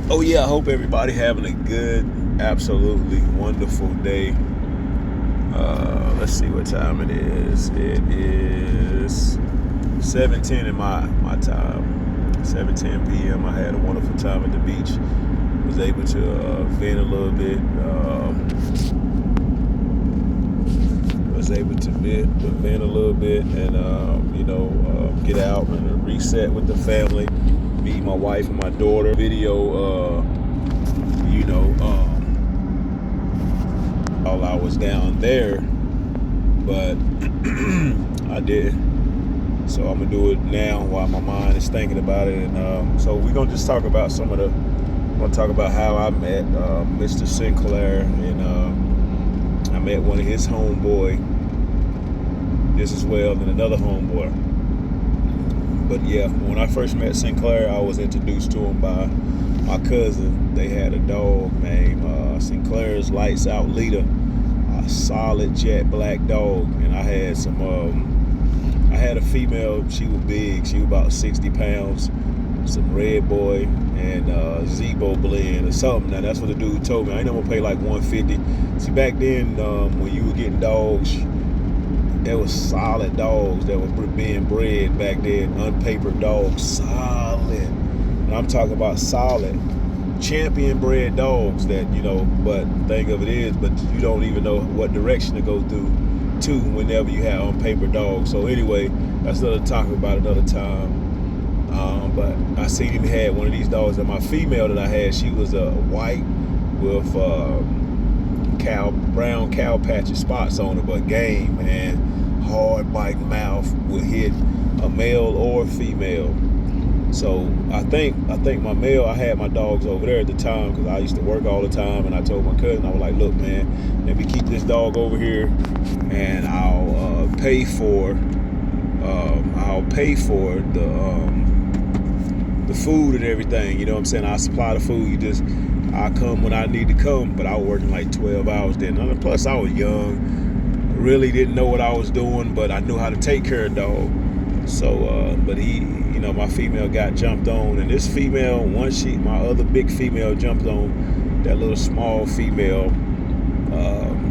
Oh yeah, I hope everybody having a good, absolutely wonderful day. Let's see what time it is. It is 7:10 in my time. 7:10 p.m. I had a wonderful time at the beach. Was able to vent a little bit. Was able to vent a little bit, and get out and reset with the family. Me, my wife, and my daughter. Video. You know. While I was down there, but I did. So I'm gonna do it now while my mind is thinking about it. And so we're gonna just talk about some of the. I'm gonna talk about how I met Mr. Sinclair, and I met one of his homeboy just as well, and another homeboy. But yeah, when I first met Sinclair, I was introduced to him by my cousin. They had a dog named Sinclair's Lights Out Leader, a solid jet black dog, and I had some. I had a female. She was big. She was about 60 pounds. Some Red Boy and Zebo blend or something. Now that's what the dude told me. I ain't never pay like 150. See, back then when you were getting dogs, there was solid dogs that were being bred back then. Unpapered dogs, solid. And I'm talking about solid champion bred dogs that, but the thing of it is, but you don't even know what direction to go through to whenever you have unpapered dogs. So anyway, that's another talk about another time. But I seen him had one of these dogs, and my female that I had, she was a white with brown cow patchy spots on her, but game, man, hard biting mouth, would hit a male or female. So I think my male, I had my dogs over there at the time because I used to work all the time, and I told my cousin, I was like, look, man, let me keep this dog over here, and I'll pay for the food and everything. You know what I'm saying? I supply the food. I come when I need to come, but I was working like 12 hours then. And plus, I was young, really didn't know what I was doing, but I knew how to take care of dog. So, but my female got jumped on, and this female, my other big female jumped on that little small female.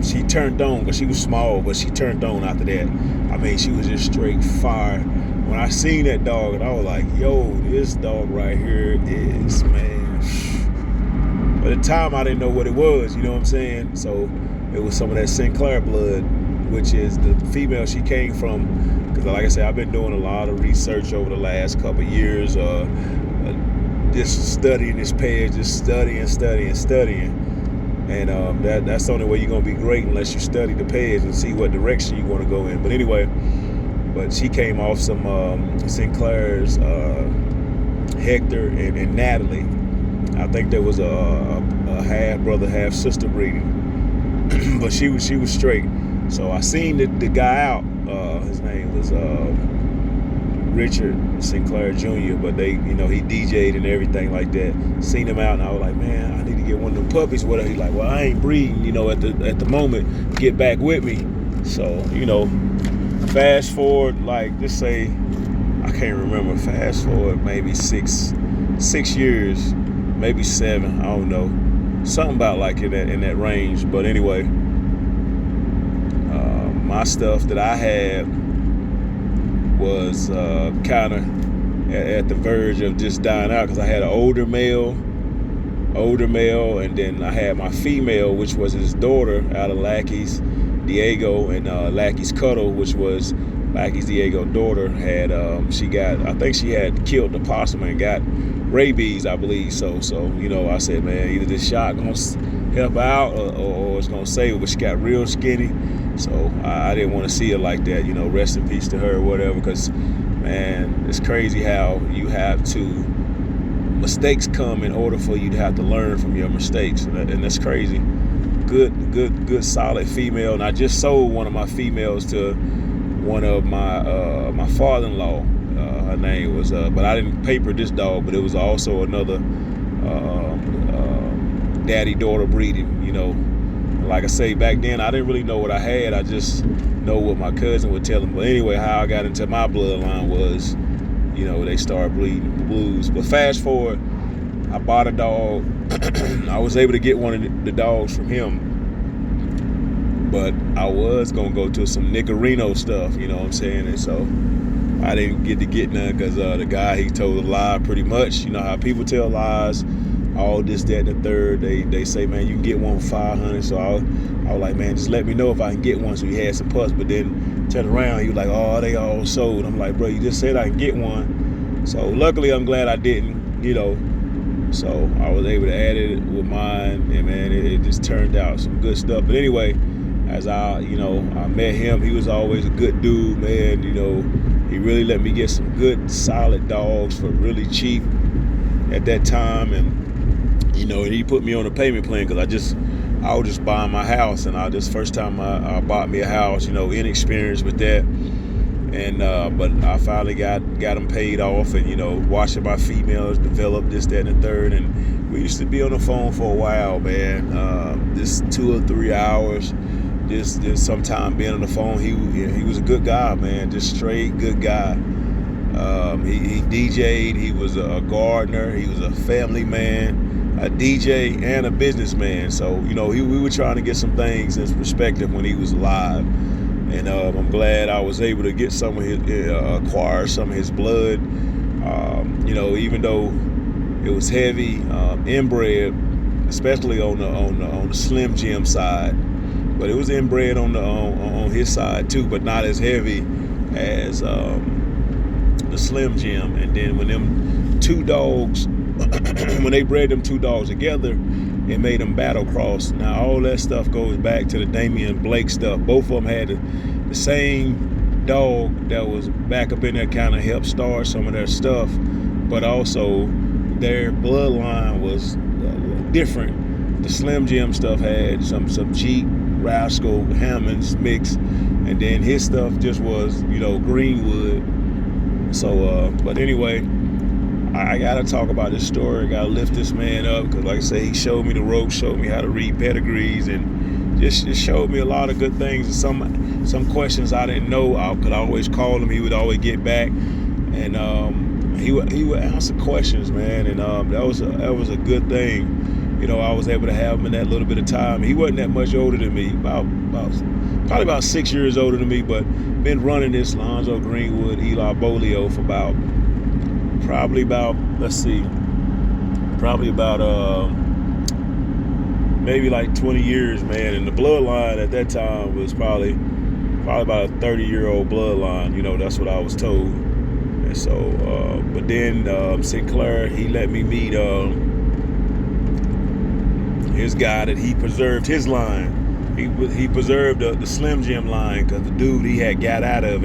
She turned on because she was small, but she turned on after that. I mean, she was just straight fire. When I seen that dog, I was like, yo, this dog right here is, man. But at the time, I didn't know what it was, you know what I'm saying? So it was some of that Sinclair blood, which is the female she came from. Because like I said, I've been doing a lot of research over the last couple of years, just studying this page, just studying. And that's the only way you're going to be great, unless you study the page and see what direction you want to go in. But anyway, she came off some Sinclair's Hector and Natalie. I think there was a half brother, half sister breeding, but she was straight. So I seen the guy out. His name was Richard Sinclair Jr., but he DJ'd and everything like that. Seen him out, and I was like, man, I need to get one of them puppies. Whatever. He's like, well, I ain't breeding, at the moment. Get back with me. So, fast forward, like, just say, I can't remember. Fast forward maybe six years, maybe 7. I don't know, something about like in that range. But anyway, my stuff that I had was kind of at the verge of just dying out because I had an older male, and then I had my female, which was his daughter out of Lackey's Diego, and Lackey's Cuddle, which was Lackey's Diego's daughter. I think she had killed the possum and got rabies, I believe. So I said, man, either this shot gonna help out or it's gonna save her. But she got real skinny, so I didn't want to see her like that. Rest in peace to her or whatever. Because, man, it's crazy how you have to. Mistakes come in order for you to have to learn from your mistakes, and that's crazy. Good, solid female. And I just sold one of my females to one of my father-in-law. Her name was, but I didn't paper this dog, but it was also another daddy-daughter breeding. Like I say, back then I didn't really know what I had. I just know what my cousin would tell him. But anyway, how I got into my bloodline was, they started bleeding blues. But fast forward, I bought a dog. I was able to get one of the dogs from him, but I was gonna go to some Nicorino stuff, you know what I'm saying? And so I didn't get none because the guy, he told a lie pretty much. You know how people tell lies, all this, that, and the third. They say, man, you can get one for 500. So I was like, man, just let me know if I can get one. So he had some putts, but then turn around, he was like, oh, they all sold. I'm like, bro, you just said I can get one. So luckily, I'm glad I didn't, you know. So I was able to add it with mine, and man, it just turned out some good stuff. But anyway, as I met him, he was always a good dude, man. You know, he really let me get some good, solid dogs for really cheap at that time, and you know, he put me on a payment plan because I was just buying my house, and this first time I bought me a house, you know, inexperienced with that. And but I finally got them paid off, and you know, watching my females develop this, that, and the third. And we used to be on the phone for a while, man. Just 2 or 3 hours. Just sometime being on the phone. He was a good guy, man. Just straight good guy. He DJ'd. He was a gardener. He was a family man, a DJ, and a businessman. So you know, we were trying to get some things in perspective when he was alive. And I'm glad I was able to get some of his, acquire some of his blood. You know, even though it was heavy, inbred, especially on the Slim Jim side, but it was inbred on his side too, but not as heavy as the Slim Jim. And then when them two dogs, when they bred them two dogs together, it made them battle cross. Now all that stuff goes back to the Damian Blake stuff. Both of them had the same dog that was back up in there, kind of helped start some of their stuff, but also their bloodline was different. The Slim Jim stuff had some Jeep, Rascal, Hammonds mix, and then his stuff just was, you know, Greenwood. So, but anyway, I gotta talk about this story. I gotta lift this man up because, like I say, he showed me the ropes, showed me how to read pedigrees, and just showed me a lot of good things. And some questions I didn't know, I could always call him. He would always get back, and he would answer questions, man. And that was a good thing. You know, I was able to have him in that little bit of time. He wasn't that much older than me, probably about 6 years older than me, but been running this Lonzo Greenwood, Eli Bolio for probably about maybe like 20 years, man. And the bloodline at that time was probably about a 30-year-old bloodline. You know, that's what I was told. And so, but then Sinclair, he let me meet his guy that he preserved his line. He preserved the Slim Jim line because the dude, he had got out of,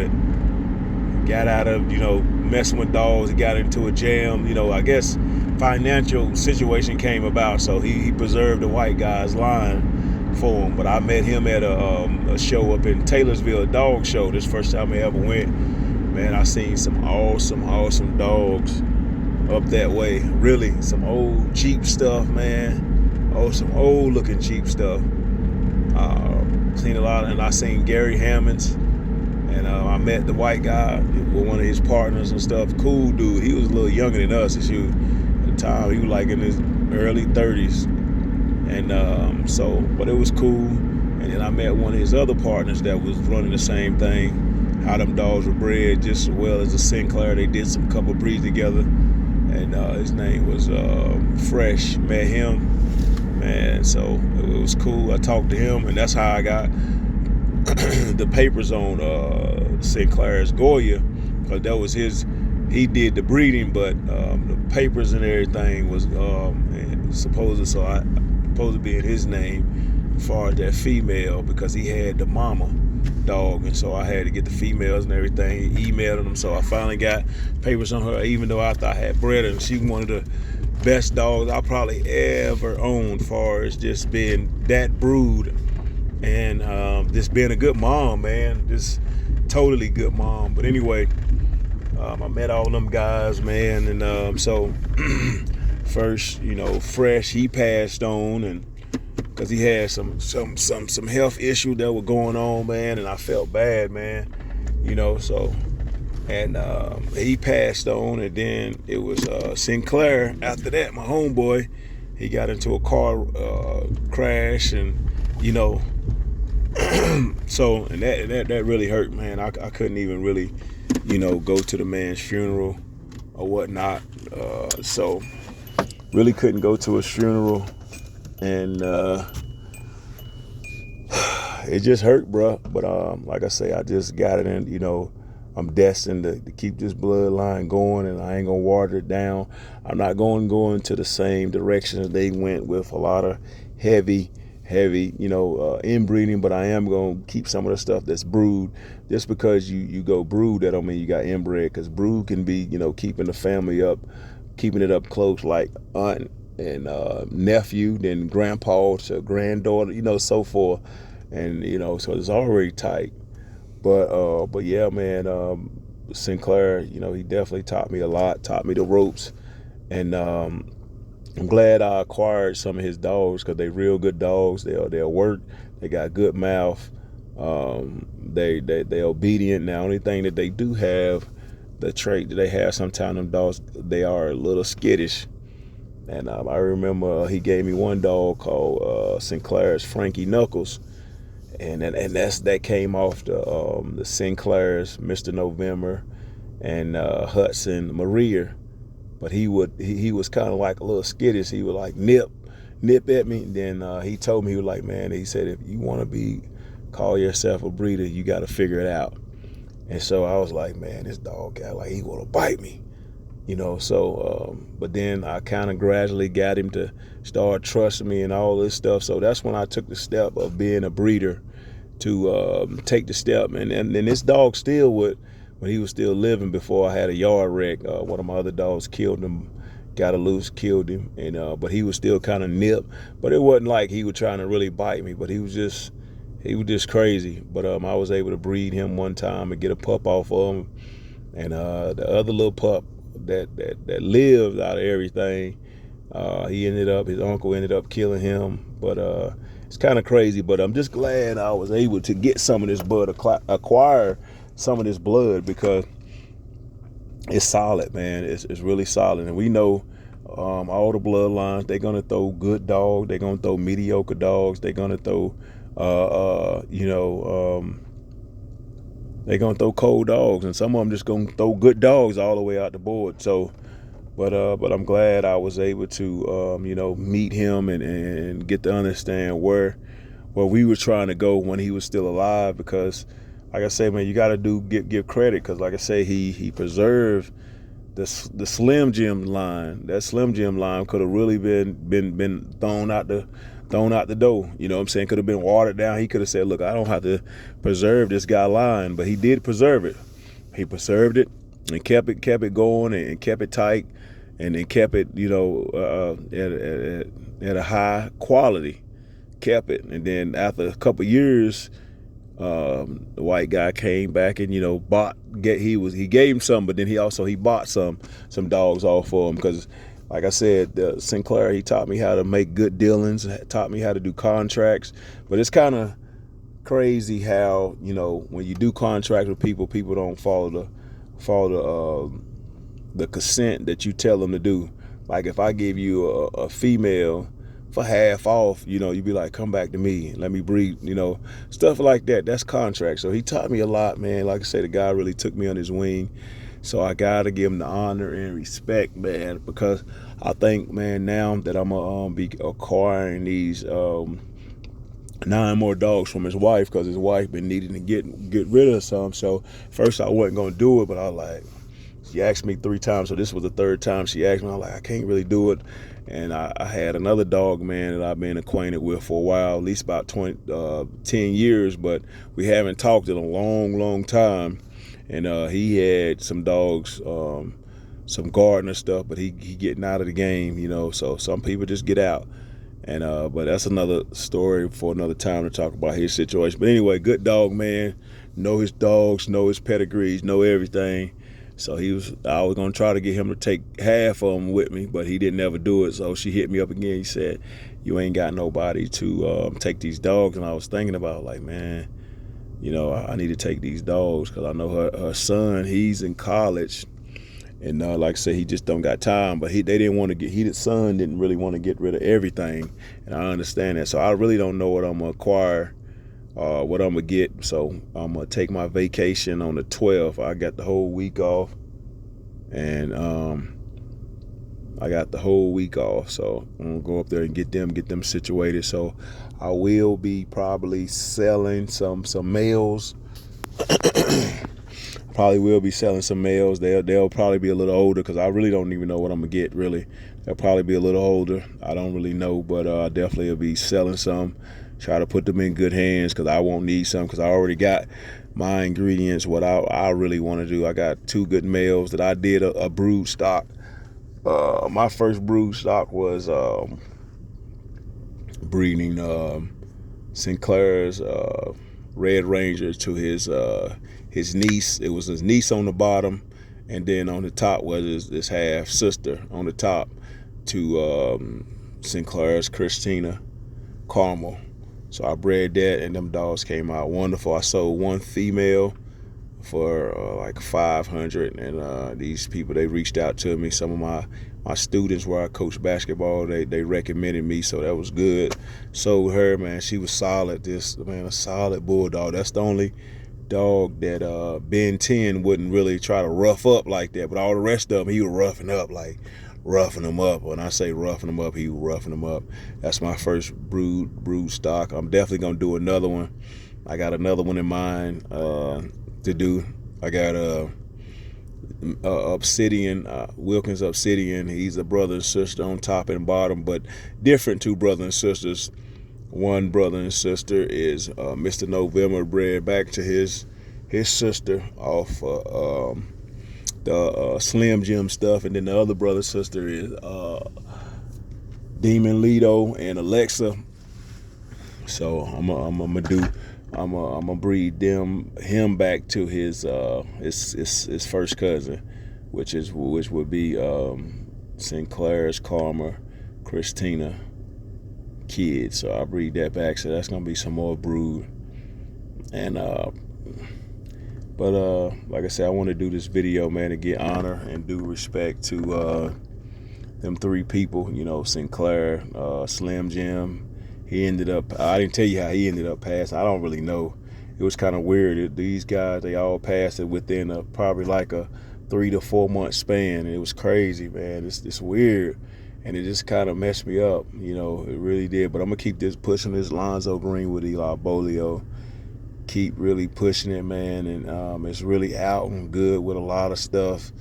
you know, messing with dogs. He got into a jam, you know, I guess financial situation came about, so he preserved the white guy's line for him. But I met him at a show up in Taylorsville, a dog show. This first time I ever went. Man, I seen some awesome dogs up that way. Really, some old Jeep stuff, man. Oh, some old looking Jeep stuff. Seen a lot, and I seen Gary Hammonds. And I met the white guy with one of his partners and stuff. Cool dude. He was a little younger than us. At the time, he was like in his early 30s. And so, but it was cool. And then I met one of his other partners that was running the same thing. How them dogs were bred, just as well as the Sinclair. They did some couple breeds together. And his name was Fresh. Met him. Man, so it was cool. I talked to him, and that's how I got the papers on Sinclair's Goya, because that was he did the breeding, but the papers and everything was supposed to be in his name as far as that female, because he had the mama dog, and so I had to get the females and everything. He emailed them, so I finally got papers on her, even though after I had bred her, she was one of the best dogs I probably ever owned, as far as just being that brood. And just being a good mom, man. Just totally good mom. But anyway, I met all them guys, man. And so first, you know, Fresh, he passed on, and because he had some health issues that were going on, man. And I felt bad, man. You know, so And he passed on, and then it was Sinclair. After that, my homeboy, he got into a car crash, and you know, so and that really hurt, man. I couldn't even really, go to the man's funeral or whatnot. So really couldn't go to his funeral, and it just hurt, bro. But like I say, I just got it, and I'm destined to keep this bloodline going, and I ain't gonna water it down. I'm not going into the same direction as they went with a lot of heavy inbreeding, but I am gonna keep some of the stuff that's brewed. Just because you go brewed, that don't mean you got inbred, because brewed can be keeping the family up, keeping it up close, like aunt and nephew, then grandpa to granddaughter, so forth, and so it's already tight. But yeah, man, Sinclair, he definitely taught me a lot, taught me the ropes, and I'm glad I acquired some of his dogs, because they real good dogs. They'll work. They got good mouth. They obedient. Now, only thing that they do have, the trait that they have sometimes, them dogs, they are a little skittish. And I remember he gave me one dog called Sinclair's Frankie Knuckles, and that came off the Sinclair's Mr. November and Hudson Maria. But he was kind of like a little skittish. He would like nip at me. And then he told me, he was like, man, he said, if you want to call yourself a breeder, you got to figure it out. And so I was like, man, this dog got like, he want to bite me, So, but then I kind of gradually got him to start trusting me and all this stuff. So that's when I took the step of being a breeder, to take the step. And this dog still would, when he was still living, before I had a yard wreck, one of my other dogs killed him, got loose, killed him, and but he was still kind of nip. But it wasn't like he was trying to really bite me, but he was just crazy. But I was able to breed him one time and get a pup off of him, and the other little pup that lived out of everything, his uncle ended up killing him. But it's kind of crazy. But I'm just glad I was able to get some of this blood, acquire some of this blood, because it's solid, man. It's really solid. And we know all the bloodlines, they're gonna throw good dogs, they're gonna throw mediocre dogs, they're gonna throw they're gonna throw cold dogs, and some of them just gonna throw good dogs all the way out the board. So but I'm glad I was able to meet him and get to understand where we were trying to go when he was still alive. Because like I say, man, you got to give credit, because like I say, he preserved the Slim Jim line. That Slim Jim line could have really been thrown out the door. You know what I'm saying? Could have been watered down. He could have said, look, I don't have to preserve this guy line, but he did preserve it. He preserved it and kept it going, and kept it tight, and then kept it at a high quality. Kept it, and then after a couple of years, the white guy came back and he gave him some, but then he bought some dogs off for him, because like I said, Sinclair, he taught me how to make good dealings, taught me how to do contracts. But it's kind of crazy how when you do contracts with people don't follow the consent that you tell them to do. Like if I give you a female for half off, you'd be like, come back to me, let me breed, stuff like that. That's contract. So he taught me a lot, man. Like I say, the guy really took me on his wing. So I gotta give him the honor and respect, man, because I think, man, now that I'm gonna be acquiring these 9 more dogs from his wife, because his wife been needing to get rid of some. So first I wasn't gonna do it, but I was like, she asked me 3 times, so this was the 3rd time she asked me. I'm like, I can't really do it. And I had another dog, man, that I've been acquainted with for a while, at least about 10 years, but we haven't talked in a long time. And he had some dogs, some gardener stuff, but he getting out of the game, so some people just get out. And but that's another story for another time to talk about his situation. But anyway, good dog, man. Know his dogs, know his pedigrees, know everything. So I was gonna try to get him to take half of them with me, but he didn't ever do it. So she hit me up again. He said, you ain't got nobody to take these dogs. And I was thinking about, like, man, you know, I need to take these dogs because I know her son, he's in college. And like I said, he just don't got time. But they didn't want to get, the son didn't really want to get rid of everything. And I understand that. So I really don't know what I'm going to acquire, what I'm going to get. So I'm going to take my vacation on the 12th. I got the whole week off. And I got the whole week off. So I'm going to go up there and get them situated. So I will be probably selling some males. Probably will be selling some males. They'll probably be a little older because I really don't even know what I'm gonna get. Really, they'll probably be a little older. I don't really know, but I definitely will be selling some. Try to put them in good hands because I won't need some because I already got my ingredients. What I really want to do. I got 2 good males that I did a brood stock. My first brood stock was breeding Sinclair's Red Ranger to his niece. It was his niece on the bottom, and then on the top was his half sister on the top to Sinclair's Christina Caramel. So I bred that, and them dogs came out wonderful. I sold 1 female for like 500, and these people, they reached out to me. Some of my students where I coach basketball, they recommended me, so that was good. Sold her, man. She was solid. A solid bulldog. That's the only dog that Ben 10 wouldn't really try to rough up like that, but all the rest of them he was roughing them up. When I say roughing them up, he was roughing them up. That's my first brood stock. I'm definitely gonna do another one. I got another one in mind to do. I got Obsidian, Wilkins Obsidian. He's a brother and sister on top and bottom, but different 2 brothers and sisters. One brother and sister is Mr. November, bred back to his sister off the Slim Jim stuff, and then the other brother and sister is Demon Lido and Alexa. So I'm gonna breed him back to his first cousin, which would be Sinclair's Karma Christina kids. So I'll breed that back. So that's gonna be some more brood. And like I said, I want to do this video, man, to get honor and due respect to them 3 people. You know, Sinclair, Slim Jim. He ended up, I didn't tell you how he ended up passing. I don't really know. It was kind of weird. These guys, they all passed it within probably like a 3 to 4 month span. It was crazy, man. It's weird. And it just kind of messed me up, you know, it really did. But I'm going to keep pushing this Lonzo Green with Eli Bolio. Keep really pushing it, man. And it's really out and good with a lot of stuff,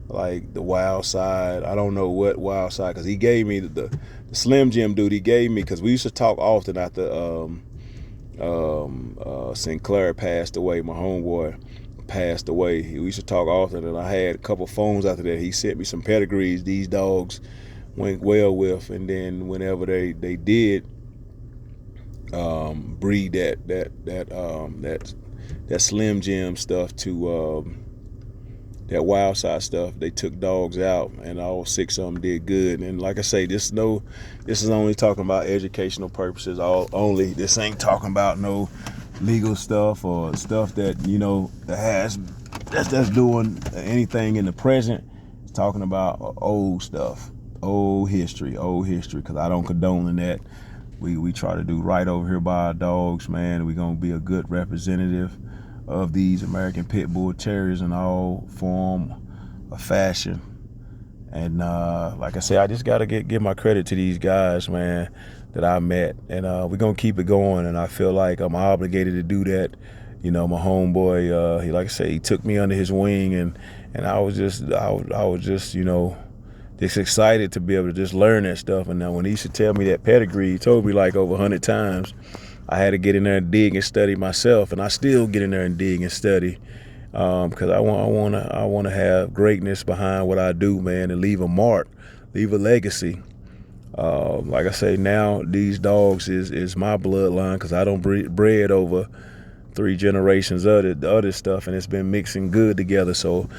like the wild side. I don't know what wild side, because he gave me the Slim Jim dude he gave me, because we used to talk often after Sinclair passed away. My homeboy passed away. We used to talk often, and I had a couple phones after that. He sent me some pedigrees these dogs went well with, and then whenever they did breed that Slim Jim stuff to that wild side stuff, they took dogs out, and all 6 of them did good. And like I say, this is only talking about educational purposes only. This ain't talking about no legal stuff or stuff that, you know, that's doing anything in the present. It's talking about old stuff. Old history, because I don't condone in that. We try to do right over here by our dogs, man. We're going to be a good representative of these American Pit Bull Terriers in all form of fashion. And like I said, I just got to give my credit to these guys, man, that I met. And we're going to keep it going, and I feel like I'm obligated to do that. You know, my homeboy, he, like I say, he took me under his wing, and I was just, you know, just excited to be able to just learn that stuff. And now when he used to tell me that pedigree, he told me like over 100 times, I had to get in there and dig and study myself, and I still get in there and dig and study because I want to have greatness behind what I do, man, and leave a mark, leave a legacy. Like I say, now these dogs is my bloodline, because I don't bred over 3 generations of the other stuff, and it's been mixing good together. So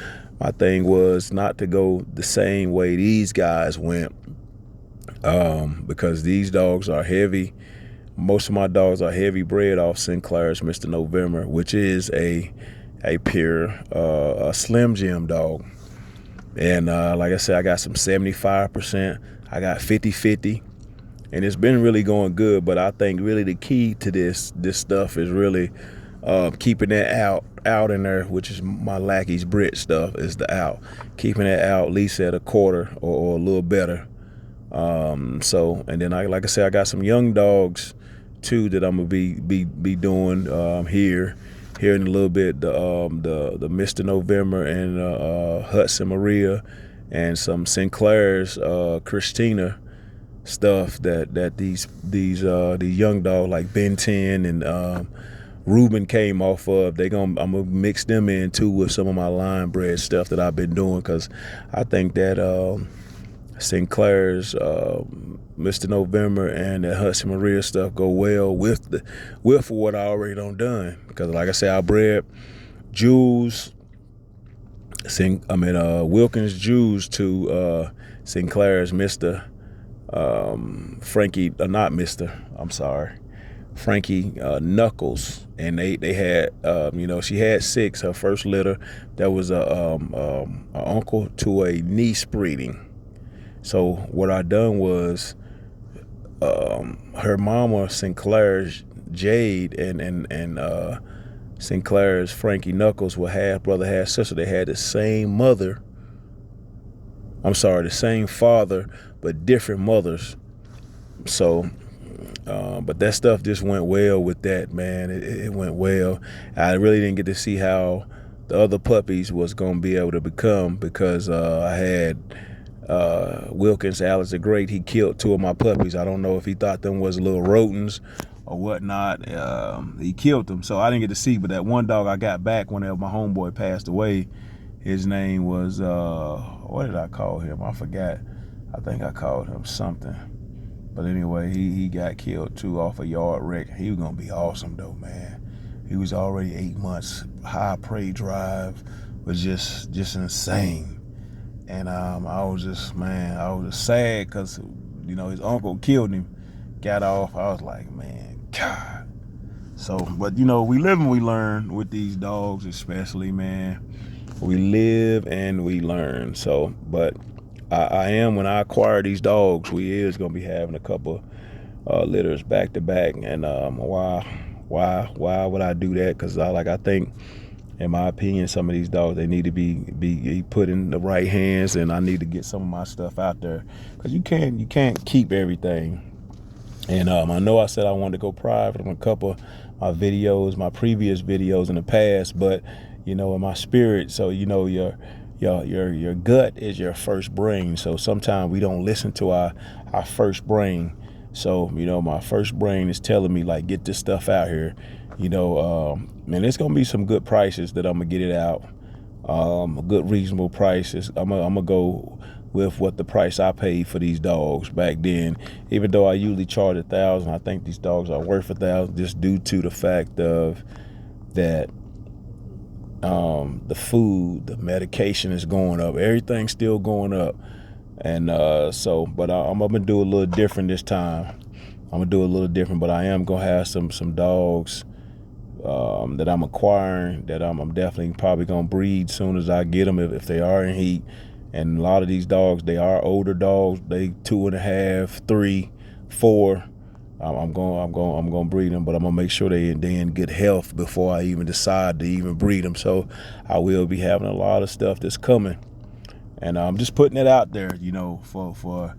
my thing was not to go the same way these guys went, because these dogs are heavy most of my dogs are heavy bred off Sinclair's Mr. November, which is a pure a Slim Jim dog. And like I said, I got some 75%. I got 50-50. And it's been really going good. But I think really the key to this stuff is really keeping that out in there, which is my Lackey's Brit stuff, is the out. Keeping that out at least at a quarter or a little better. So, and then like I said, I got some young dogs too that I'm gonna be doing here in a little bit. The Mr. November and Hudson Maria and some Sinclair's Christina stuff that these young dogs like Ben 10 and Ruben came off of. I'm gonna mix them in too with some of my line bred stuff that I've been doing, because I think that Sinclair's Mr. November and the Hudson Maria stuff go well with what I already done. Because like I said, I bred Jules, Wilkins Jules to Sinclair's Mr. Frankie, not Mr. I'm sorry, Frankie Knuckles, and they had she had 6. Her first litter, that was a uncle to a niece breeding. So what I done was her mama Sinclair's Jade and Sinclair's Frankie Knuckles were half brother, half sister. They had the same mother. I'm sorry, the same father, but different mothers. So, but that stuff just went well with that, man. It went well. I really didn't get to see how the other puppies was gonna be able to become, because I had Wilkins, Alex the Great. He killed 2 of my puppies. I don't know if he thought them was little rodents or whatnot. He killed them, so I didn't get to see. But that one dog I got back whenever my homeboy passed away, his name was what did I call him? I forgot. I think I called him something. But anyway, he got killed too off a yard wreck. He was gonna be awesome though, man. He was already 8 months. High prey drive was just insane. And I was just sad because, his uncle killed him, got off. I was like, man, God. So, but, we live and we learn with these dogs, especially, man. We live and we learn. So, but I am, when I acquire these dogs, we is going to be having a couple litters back to back. And why would I do that? Because I think, in my opinion, some of these dogs, they need to be put in the right hands, and I need to get some of my stuff out there, because you can't keep everything. And I know I said I wanted to go private on a couple of my videos, my previous videos in the past, but in my spirit, so your gut is your first brain. So sometimes we don't listen to our first brain. So my first brain is telling me, like, get this stuff out here. Man, it's gonna be some good prices that I'm gonna get it out. Good reasonable prices. I'm gonna go with what the price I paid for these dogs back then. Even though I usually charge $1,000, I think these dogs are worth $1,000, just due to the fact of that the food, the medication is going up. Everything's still going up. And but I'm gonna do a little different this time. I'm gonna do a little different, but I am gonna have some dogs that I'm acquiring that I'm definitely probably gonna breed soon as I get them, if they are in heat. And a lot of these dogs, they are older dogs. They 2.5, 3, 4. I'm gonna breed them, but I'm gonna make sure they in good health before I even decide to even breed them. So I will be having a lot of stuff that's coming, and I'm just putting it out there, for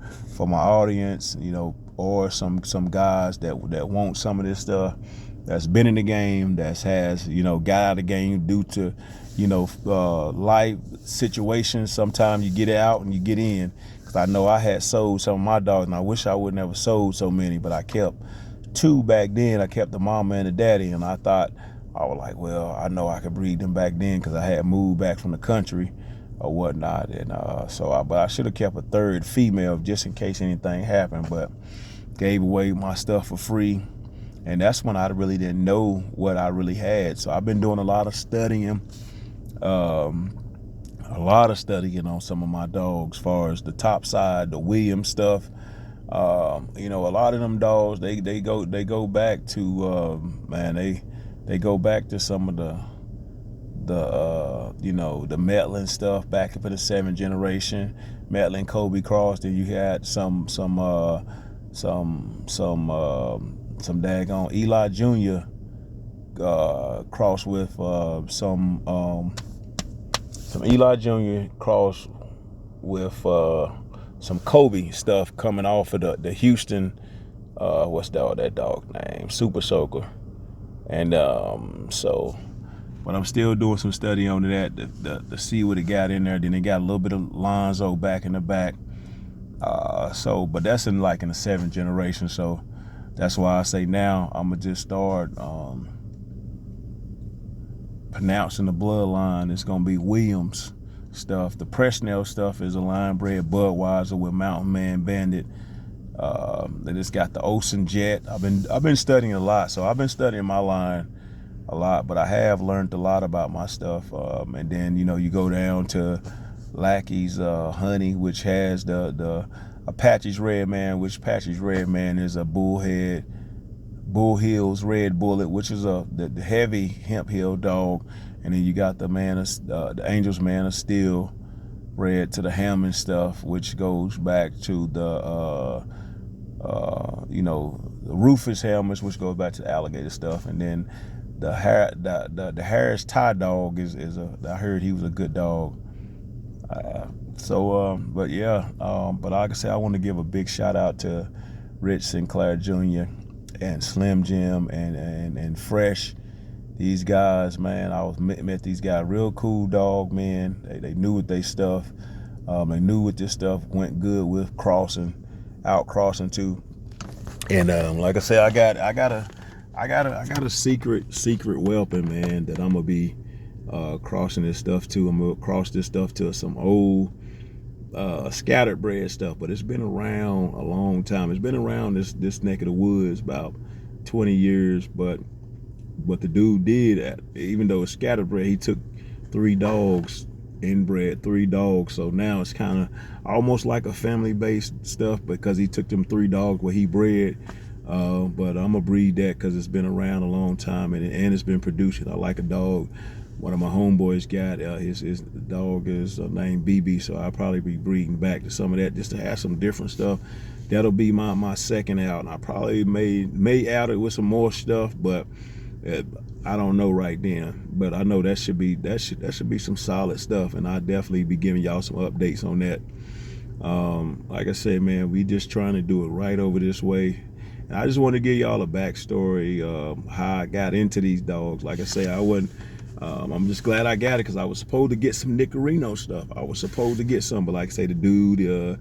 my audience, or some guys that want some of this stuff, that's been in the game, that has got out of the game due to life situations. Sometimes you get out and you get in. Cause I know I had sold some of my dogs, and I wish I would never sold so many, but I kept 2 back then. I kept the mama and the daddy, and I thought, I was like, well, I know I could breed them back then because I had moved back from the country or whatnot. And but I should have kept a 3rd female just in case anything happened, but gave away my stuff for free. And that's when I really didn't know what I really had. So I've been doing a lot of studying, on some of my dogs, as far as the top side, the Williams stuff, You know, a lot of them dogs, they go back to man, they go back to some of the you know, the Metlin stuff back up in the 7th generation. Metlin, Kobe Cross. Then you had some daggone Eli Jr. Cross with some Eli Jr. cross with some Kobe stuff coming off of the Houston, what's that dog name? Super Soaker. And so, but I'm still doing some study on that to see what it got in there. Then it got a little bit of Lonzo back in the back. So, but that's in the 7th generation. So that's why I say now I'm gonna just start pronouncing the bloodline. It's gonna be Williams stuff. The Presnell stuff is a line bred Budweiser with Mountain Man Bandit. Then it's got the Olsen Jet. I've been studying a lot, so I've been studying my line a lot, but I have learned a lot about my stuff. And then, you know, you go down to Lackey's Honey, which has the Apache's Red Man, which Apache's Red Man is a Bull Hills Red Bullet, which is the heavy hemp hill dog. And then you got the Angels Man of Steel red to the Hammond stuff, which goes back to the you know, the Rufus Helmets, which goes back to the alligator stuff. And then the Harris Tie Dog I heard he was a good dog. But yeah, but like I said, I want to give a big shout out to Rich Sinclair Jr. and Slim Jim and Fresh. These guys, man, met these guys, real cool dog, man. They knew what they stuff. They knew what this stuff went good with out crossing too. And like I said, I got a secret weapon, man, that I'm gonna be crossing this stuff to. I'm gonna cross this stuff to some old scattered bred stuff, but it's been around a long time. It's been around this neck of the woods about 20 years, but what the dude did, even though it's scattered bred, he took 3 dogs, inbred 3 dogs. So now it's kind of almost like a family-based stuff because he took them 3 dogs where he bred. But I'm gonna breed that because it's been around a long time and it's been producing. I like a dog. One of my homeboys got his dog is named BB, so I'll probably be breeding back to some of that just to have some different stuff. That'll be my second out, and I probably may out it with some more stuff, but I don't know right then. But I know that should be some solid stuff, and I'll definitely be giving y'all some updates on that. Like I said, man, we just trying to do it right over this way. And I just want to give y'all a backstory how I got into these dogs. Like I say, I wasn't. I'm just glad I got it because I was supposed to get some Nicorino stuff. I was supposed to get some, but like I say, the dude,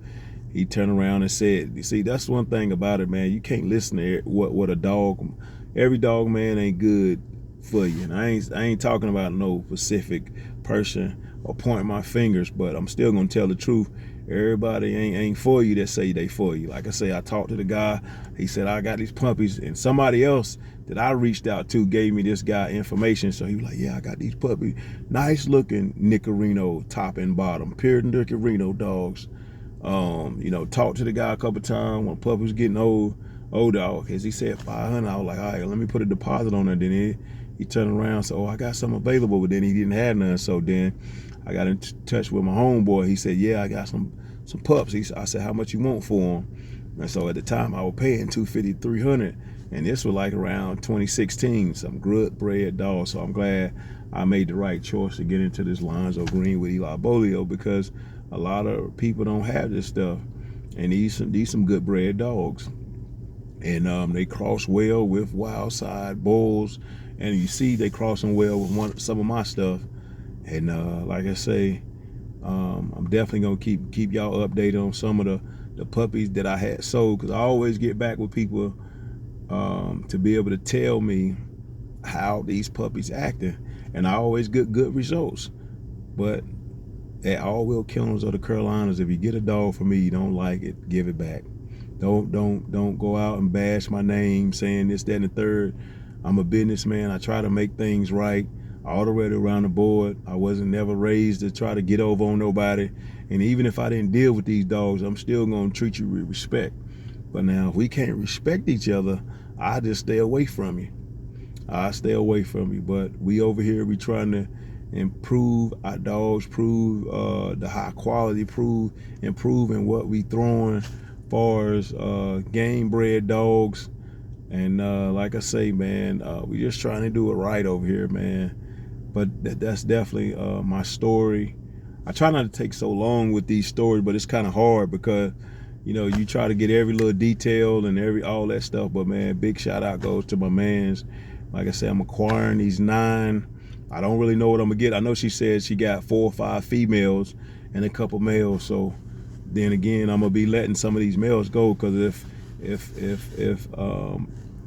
he turned around and said, "You see, that's one thing about it, man. You can't listen to what a dog. Every dog, man, ain't good for you." And I ain't talking about no specific person or pointing my fingers, but I'm still gonna tell the truth. Everybody ain't for you that say they for you. Like I say, I talked to the guy. He said, I got these puppies, and somebody else that I reached out to gave me this guy information. So he was like, yeah, I got these puppies. Nice looking Nicorino top and bottom, pure Nicorino dogs. You know, talked to the guy a couple times when puppy was getting old dog. As he said 500, I was like, all right, let me put a deposit on it. Then he turned around, so I got some available, but then he didn't have none. So then I got in touch with my homeboy. He said, yeah, I got some pups. I said, how much you want for them? And so at the time I was paying $250, $300, and this was like around 2016, some good bred dogs. So I'm glad I made the right choice to get into this Lonzo Green with Eli Bolio, because a lot of people don't have this stuff, and these some good bred dogs. And they cross well with wild side bulls, and you see they crossing well with some of my stuff. And like I say, I'm definitely gonna keep y'all updated on some of the puppies that I had sold, because I always get back with people to be able to tell me how these puppies acting, and I always get good results. But at All Will Kennels of the Carolinas, if you get a dog from me, you don't like it, give it back. Don't go out and bash my name saying this, that, and the third. I'm a businessman. I try to make things right all the way around the board. I wasn't never raised to try to get over on nobody. And even if I didn't deal with these dogs, I'm still gonna treat you with respect. But now if we can't respect each other, I just stay away from you. I stay away from you. But we over here, we trying to improve our dogs, prove the high quality, improve in what we throwing far as game bred dogs. And like I say, man, we just trying to do it right over here, man. But that's definitely my story. I try not to take so long with these stories, but it's kind of hard because, you know, you try to get every little detail and all that stuff. But man, big shout out goes to my mans. Like I said, I'm acquiring these 9. I don't really know what I'm gonna get. I know she said she got 4 or 5 females and a couple males. So then again, I'm gonna be letting some of these males go because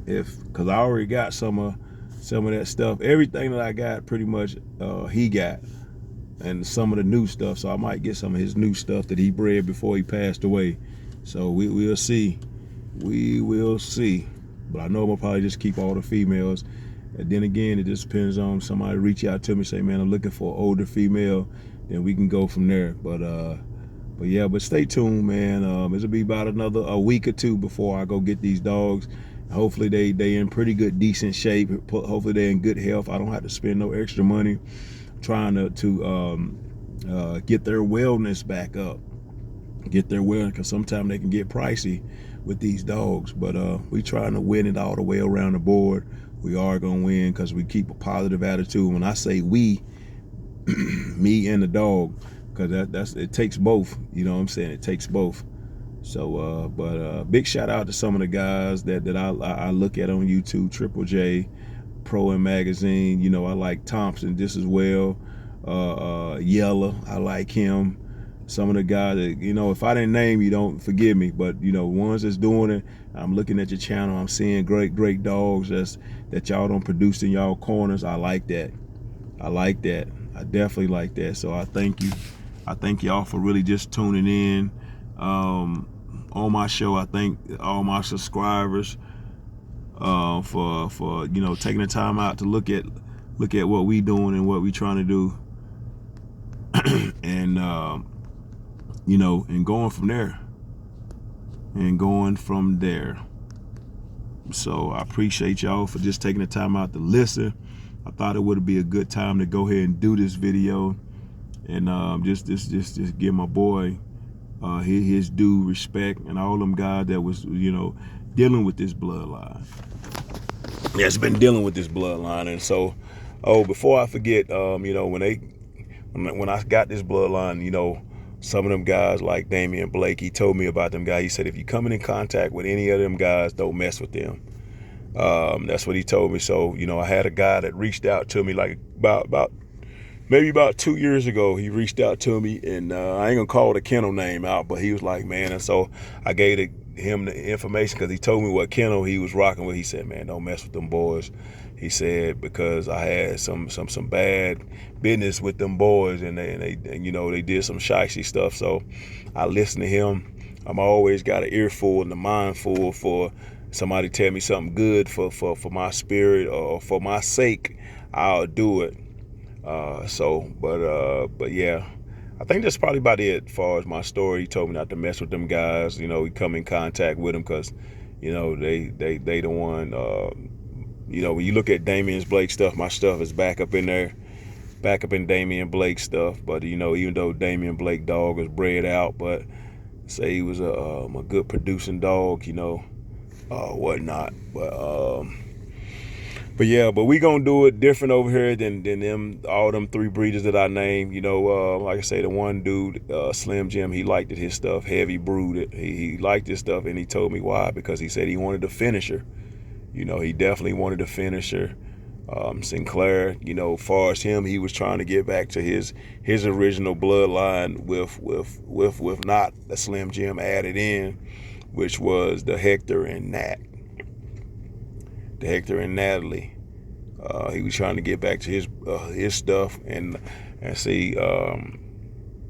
because I already got some of that stuff. Everything that I got, pretty much, he got, and some of the new stuff. So I might get some of his new stuff that he bred before he passed away. So we'll see. We will see. But I know I'm gonna probably just keep all the females. And then again, it just depends on somebody reach out to me, say, man, I'm looking for an older female. Then we can go from there. But yeah, but stay tuned, man. It'll be about a week or 2 before I go get these dogs. Hopefully they in pretty good, decent shape. Hopefully they're in good health. I don't have to spend no extra money trying to get their wellness back up. Get their wellness, because sometimes they can get pricey with these dogs. But we trying to win it all the way around the board. We are gonna win because we keep a positive attitude. When I say we, me and the dog, because it takes both. You know what I'm saying? It takes both. So, big shout out to some of the guys that I look at on YouTube, Triple J, Pro and Magazine. You know, I like Thompson just as well. Yella, I like him. Some of the guys that, you know, if I didn't name you, don't forgive me. But, you know, ones that's doing it, I'm looking at your channel. I'm seeing great dogs that y'all don't produce in y'all corners. I like that. I like that. I definitely like that. So I thank you. I thank y'all for really just tuning in on my show. I thank all my subscribers for you know, taking the time out to look at what we doing and what we trying to do, and you know, and going from there. So I appreciate y'all for just taking the time out to listen. I thought it would be a good time to go ahead and do this video and just give my boy his due respect, and all them guys that was, you know, dealing with this bloodline. That's been dealing with this bloodline. And so, before I forget, you know, when I got this bloodline, you know, some of them guys like Damian Blake, he told me about them guys. He said, if you coming in contact with any of them guys, don't mess with them. That's what he told me. So, you know, I had a guy that reached out to me like maybe about 2 years ago. He reached out to me, and I ain't gonna call the kennel name out, but he was like, man, and so I gave him the information because he told me what kennel he was rocking with. He said, man, don't mess with them boys. He said, because I had some bad business with them boys, and they you know, they did some shicey stuff. So I listened to him. I'm always got an earful and a mind full for somebody tell me something good for my spirit or for my sake. I'll do it. But yeah, I think that's probably about it as far as my story. He told me not to mess with them guys. You know, we come in contact with them because, you know, they the one. You know, when you look at Damian Blake stuff, my stuff is back up in there, back up in Damian Blake stuff. But, you know, even though Damian Blake dog was bred out, but say he was a good producing dog, you know, whatnot. But yeah, but we gonna do it different over here than them, all them 3 breeders that I named. You know, like I say, the one dude, Slim Jim, he liked it, his stuff heavy brooded. He liked his stuff, and he told me why, because he said he wanted a finisher. You know, he definitely wanted a finisher. Sinclair, you know, far as him, he was trying to get back to his original bloodline with not a Slim Jim added in, which was the Hector and Nat. The Hector and Natalie. He was trying to get back to his stuff, and see,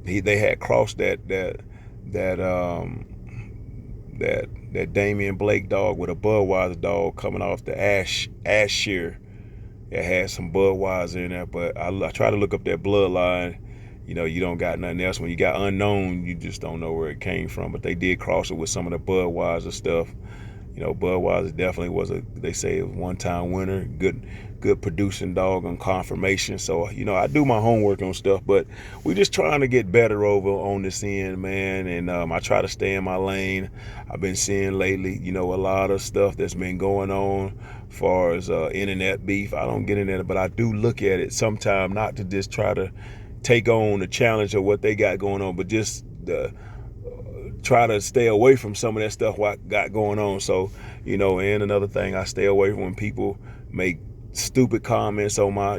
they had crossed that Damian Blake dog with a Budweiser dog coming off the Ash shear. It had some Budweiser in there, but I tried to look up that bloodline. you don't got nothing else. When you got unknown, you just don't know where it came from. But they did cross it with some of the Budweiser stuff. Budweiser definitely was they say a one-time winner, good producing dog on confirmation. So, I do my homework on stuff, but we just trying to get better over on this end, man. And I try to stay in my lane. I've been seeing lately, a lot of stuff that's been going on as far as internet beef. I don't get in there, but I do look at it sometime, not to just try to take on the challenge of what they got going on, but just try to stay away from some of that stuff what got going on. So, and another thing, I stay away from when people make stupid comments on my,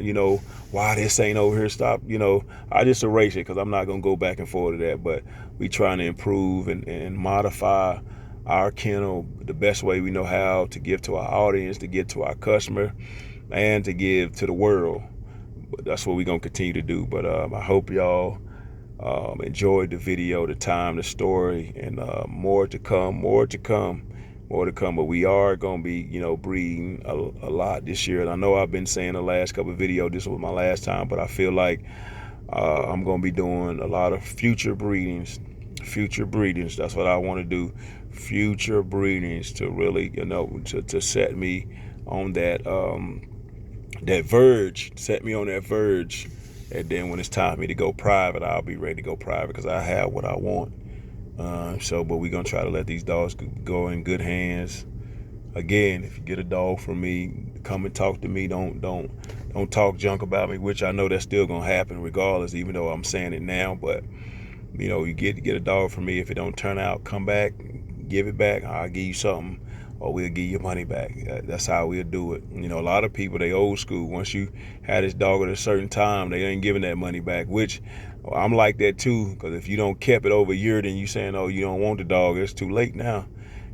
why this ain't over here, stop, I just erase it because I'm not going to go back and forth to that. But we trying to improve and modify our kennel the best way we know how to give to our audience, to give to our customer, and to give to the world. But that's what we're going to continue to do. But I hope y'all enjoyed the video, the time, the story, and more to come. But we are going to be, breeding a lot this year. And I know I've been saying the last couple of videos, this was my last time, but I feel like I'm going to be doing a lot of future breedings. That's what I want to do. Future breedings to really, to set me on that verge, and then when it's time for me to go private, I'll be ready to go private because I have what I want. But we're going to try to let these dogs go in good hands. Again, if you get a dog from me, come and talk to me. Don't talk junk about me, which I know that's still going to happen regardless, even though I'm saying it now. But, you get a dog from me. If it don't turn out, come back, give it back. I'll give you something, or we'll give you money back. That's how we'll do it. A lot of people, they old school. Once you had this dog at a certain time, they ain't giving that money back, which I'm like that too, because if you don't kept it over a year, then you saying, oh, you don't want the dog, it's too late now.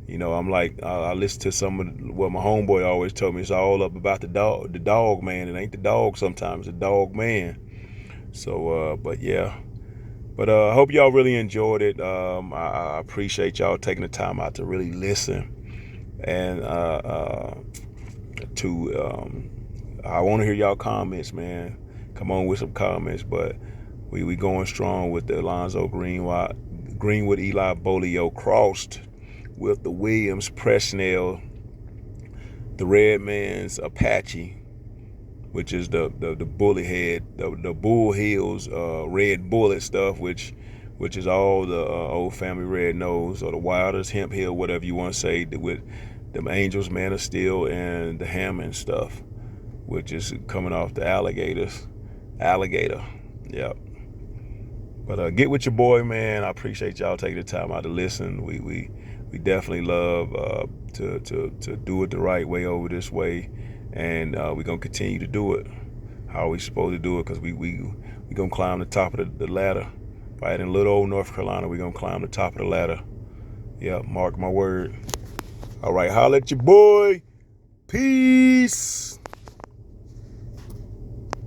I'm like, I listen to some of what my homeboy always told me, it's all up about the dog man. It ain't the dog sometimes, the dog man. So, but yeah. But I hope y'all really enjoyed it. I appreciate y'all taking the time out to really listen. And I want to hear y'all comments, man. Come on with some comments. But we going strong with the Alonzo Greenwood Eli Bolio crossed with the Williams Presnell, the Redman's Apache, which is the bully head, the Bull Hills Red Bullet stuff, which is all the old family red nose, or the Wilders Hemp Hill, whatever you want to say, with them Angels Man of Steel and the Hammond stuff, which is coming off the Alligator. Yep. But get with your boy, man. I appreciate y'all taking the time out to listen. We definitely love to do it the right way over this way, and we're gonna continue to do it how we supposed to do it, because we gonna climb the top of the ladder. Right in little old North Carolina, we're gonna climb the top of the ladder. Yeah, mark my word. All right, holla at your boy. Peace.